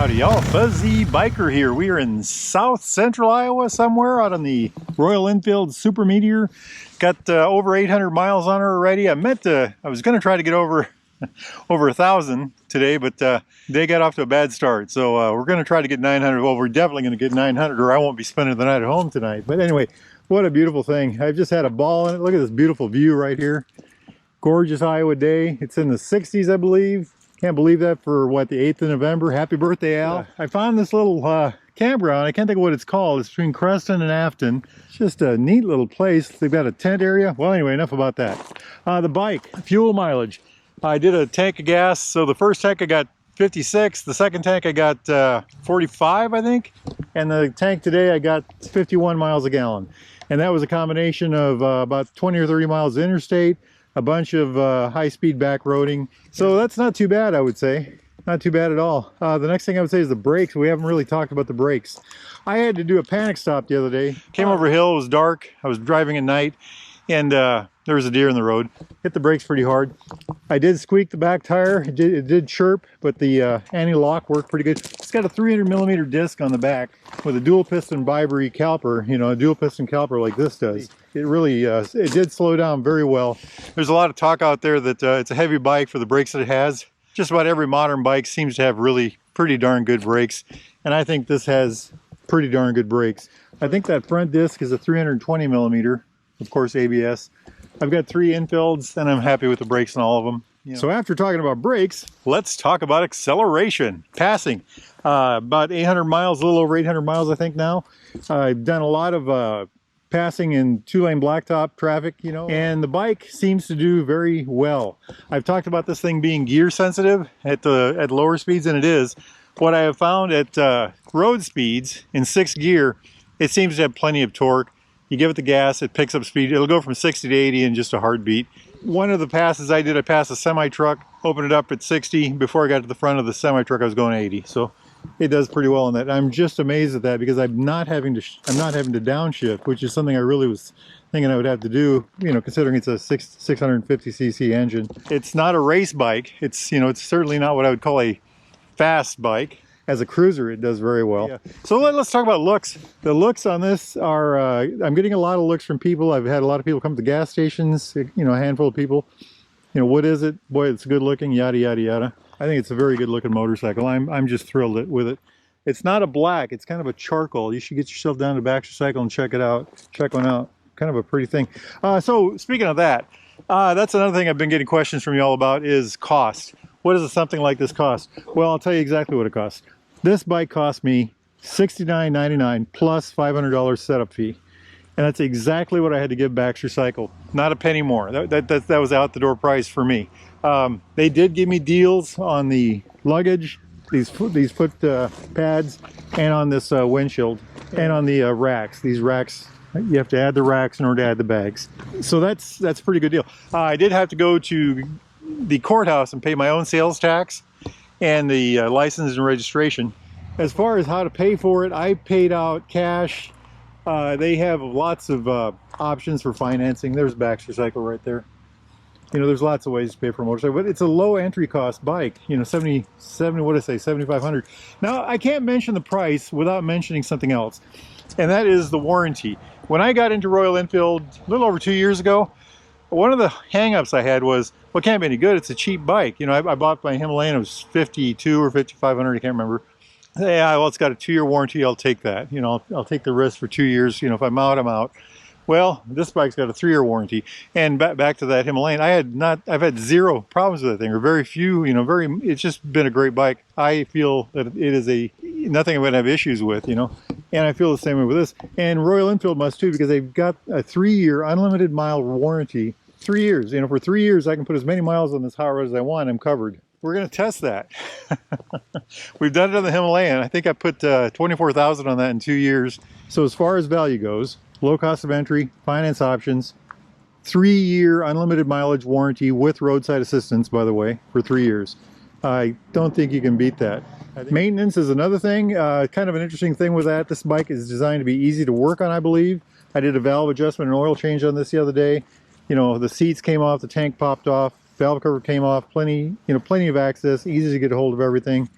Howdy y'all, Fuzzy Biker here. We are in south central Iowa somewhere out on the Royal Enfield Super Meteor. Got over 800 miles on her already. I was going to try to get over 1,000 today, but they got off to a bad start. So we're going to try to get 900. Well, we're definitely going to get 900 or I won't be spending the night at home tonight. But anyway, what a beautiful thing. I've just had a ball in it. Look at this beautiful view right here. Gorgeous Iowa day. It's in the 60s, I believe. Can't believe that for what, the 8th of November. Happy birthday, Al. I found this little campground. I can't think of what it's called. It's between Creston and Afton. It's just a neat little place. They've got a tent area. Well, anyway, enough about that. The bike, fuel mileage. I did a tank of gas. So the first tank I got 56. The second tank I got 45, I think. And the tank today I got 51 miles a gallon. And that was a combination of about 20 or 30 miles interstate, a bunch of high-speed back-roading. So that's not too bad, I would say. Not too bad at all. The next thing I would say is the brakes. We haven't really talked about the brakes. I had to do a panic stop the other day. Came over a hill, it was dark. I was driving at night, and there was a deer in the road. Hit the brakes pretty hard. I did squeak the back tire. It did chirp, but the anti-lock worked pretty good. It's got a 300mm disc on the back with a dual piston Bibury caliper, you know, a dual piston caliper like this does. It really, it did slow down very well. There's a lot of talk out there that it's a heavy bike for the brakes that it has. Just about every modern bike seems to have really pretty darn good brakes. And I think this has pretty darn good brakes. I think that front disc is a 320mm, of course ABS. I've got 3 infields and I'm happy with the brakes on all of them. You know. So after talking about brakes, let's talk about acceleration. Passing, about 800 miles, a little over 800 miles I think now. I've done a lot of passing in 2-lane blacktop traffic, you know, and the bike seems to do very well. I've talked about this thing being gear sensitive at lower speeds, and it is. What I have found at road speeds in 6th gear, it seems to have plenty of torque. You give it the gas, it picks up speed. It'll go from 60 to 80 in just a heartbeat. One of the passes I did, I passed a semi-truck, opened it up at 60. Before I got to the front of the semi-truck, I was going 80. So it does pretty well on that. I'm just amazed at that because I'm not having to downshift, which is something I really was thinking I would have to do, you know, considering it's a 650cc engine. It's not a race bike. It's, you know, it's certainly not what I would call a fast bike. As a cruiser, it does very well. Yeah. So let's talk about looks. The looks on this are, I'm getting a lot of looks from people. I've had a lot of people come to gas stations, you know, a handful of people. You know, what is it? Boy, it's good looking, yada, yada, yada. I think it's a very good looking motorcycle. I'm just thrilled with it. It's not a black, it's kind of a charcoal. You should get yourself down to Baxter Cycle and check it out. Check one out. Kind of a pretty thing. So speaking of that, that's another thing I've been getting questions from you all about is cost. What does something like this cost? Well, I'll tell you exactly what it costs. This bike cost me $69.99 plus $500 setup fee. And that's exactly what I had to give Baxter Cycle. Not a penny more. That was out the door price for me. They did give me deals on the luggage, these foot pads, and on this windshield, and on the racks. These racks, you have to add the racks in order to add the bags. So that's a pretty good deal. I did have to go to the courthouse and pay my own sales tax and the license and registration. As far as how to pay for it, I paid out cash. They have lots of options for financing. There's Baxter Cycle right there. You know, there's lots of ways to pay for a motorcycle, but it's a low entry cost bike. You know, 70, what did I say, 7,500. Now, I can't mention the price without mentioning something else, and that is the warranty. When I got into Royal Enfield a little over 2 years ago, one of the hang-ups I had was, well, it can't be any good. It's a cheap bike. You know, I bought my Himalayan. It was 52 or 5,500. I can't remember. Yeah, well, it's got a 2-year warranty. I'll take that. You know, I'll take the risk for 2 years. You know, if I'm out, I'm out. Well, this bike's got a 3-year warranty. And back to that Himalayan, I've had 0 problems with that thing, or very few. You know, it's just been a great bike. I feel that it is nothing I'm going to have issues with. You know, and I feel the same way with this. And Royal Enfield must too, because they've got a 3-year unlimited mile warranty. 3 years. You know, for 3 years, I can put as many miles on this hot rod as I want. I'm covered. We're going to test that. We've done it on the Himalayan. I think I put 24,000 on that in 2 years. So as far as value goes, low cost of entry, finance options, 3-year unlimited mileage warranty with roadside assistance, by the way, for 3 years. I don't think you can beat that. Maintenance is another thing. Kind of an interesting thing with that. This bike is designed to be easy to work on, I believe. I did a valve adjustment and oil change on this the other day. You know, the seats came off, the tank popped off, valve cover came off, plenty of access, easy to get a hold of everything.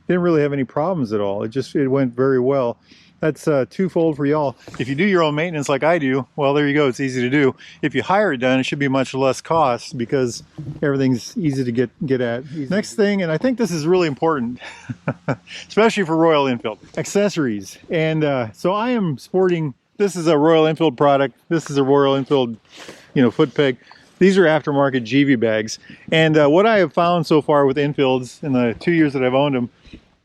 didn't really have any problems at all. It went very well. That's twofold for y'all. If you do your own maintenance like I do, well, there you go. It's easy to do. If you hire it done, it should be much less cost because everything's easy to get at. Next thing, and I think this is really important, especially for Royal Enfield, accessories. And so I am sporting, this is a Royal Enfield product. This is a Royal Enfield, foot peg. These are aftermarket GV bags. And what I have found so far with Enfields in the 2 years that I've owned them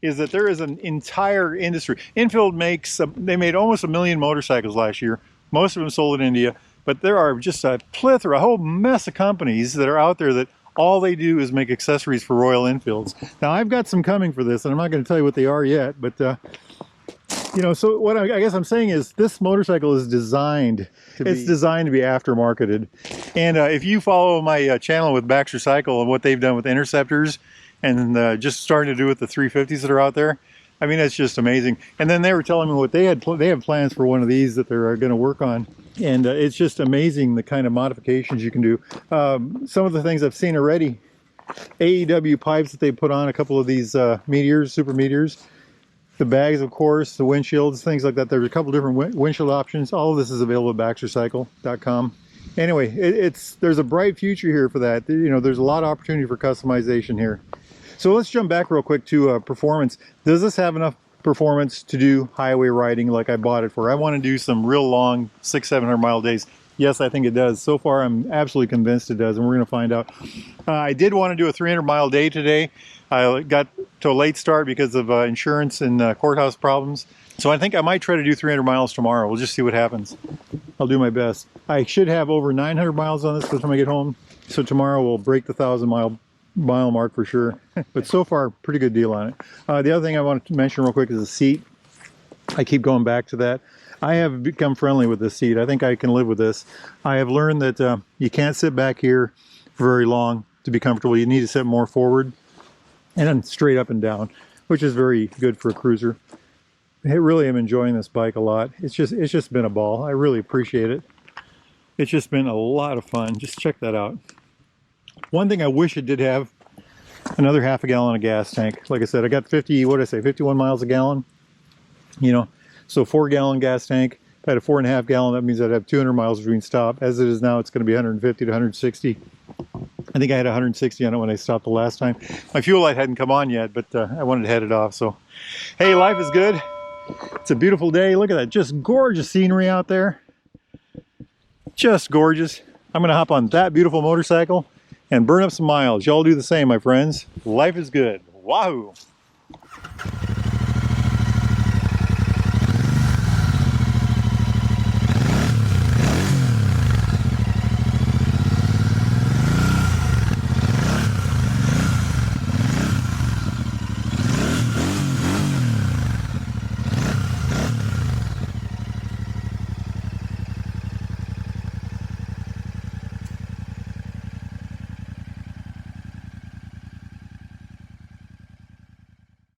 is that there is an entire industry. Enfield they made almost 1 million motorcycles last year. Most of them sold in India, but there are just a plethora, a whole mess of companies that are out there that all they do is make accessories for Royal Enfields. Now I've got some coming for this, and I'm not going to tell you what they are yet, but so what I guess I'm saying is this motorcycle is designed to be aftermarketed. And if you follow my channel with Baxter Cycle and what they've done with Interceptors, and just starting to do with the 350s that are out there, I mean, it's just amazing. And then they were telling me what they have plans for one of these that they're going to work on, and it's just amazing the kind of modifications you can do. Some of the things I've seen already, AEW pipes that they put on a couple of these Meteors, Super Meteors, the bags, of course, the windshields, things like that. There's a couple different windshield options. All of this is available at baxtercycle.com. Anyway, there's a bright future here for that. There's a lot of opportunity for customization here. So let's jump back real quick to performance. Does this have enough performance to do highway riding like I bought it for? I want to do some real long 600-700 mile days. Yes, I think it does. So far, I'm absolutely convinced it does, and we're going to find out. I did want to do a 300-mile day today. I got to a late start because of insurance and courthouse problems. So I think I might try to do 300 miles tomorrow. We'll just see what happens. I'll do my best. I should have over 900 miles on this by the time I get home. So tomorrow we'll break the 1,000-mile mark for sure. But so far, pretty good deal on it. The other thing I wanted to mention real quick is the seat. I keep going back to that. I have become friendly with this seat. I think I can live with this. I have learned that you can't sit back here for very long to be comfortable. You need to sit more forward and then straight up and down, which is very good for a cruiser. I really am enjoying this bike a lot. It's just been a ball. I really appreciate it. It's just been a lot of fun. Just check that out. One thing I wish it did have, another half a gallon of gas tank. Like I said, I got 51 miles a gallon. So 4-gallon gas tank. If I had a 4.5 gallon, that means I'd have 200 miles between stop. As it is now, it's going to be 150 to 160. I think I had 160 on it when I stopped the last time. My fuel light hadn't come on yet, but I wanted to head it off. So, hey, life is good. It's a beautiful day. Look at that. Just gorgeous scenery out there. Just gorgeous. I'm going to hop on that beautiful motorcycle and burn up some miles. Y'all do the same, my friends. Life is good. Wahoo!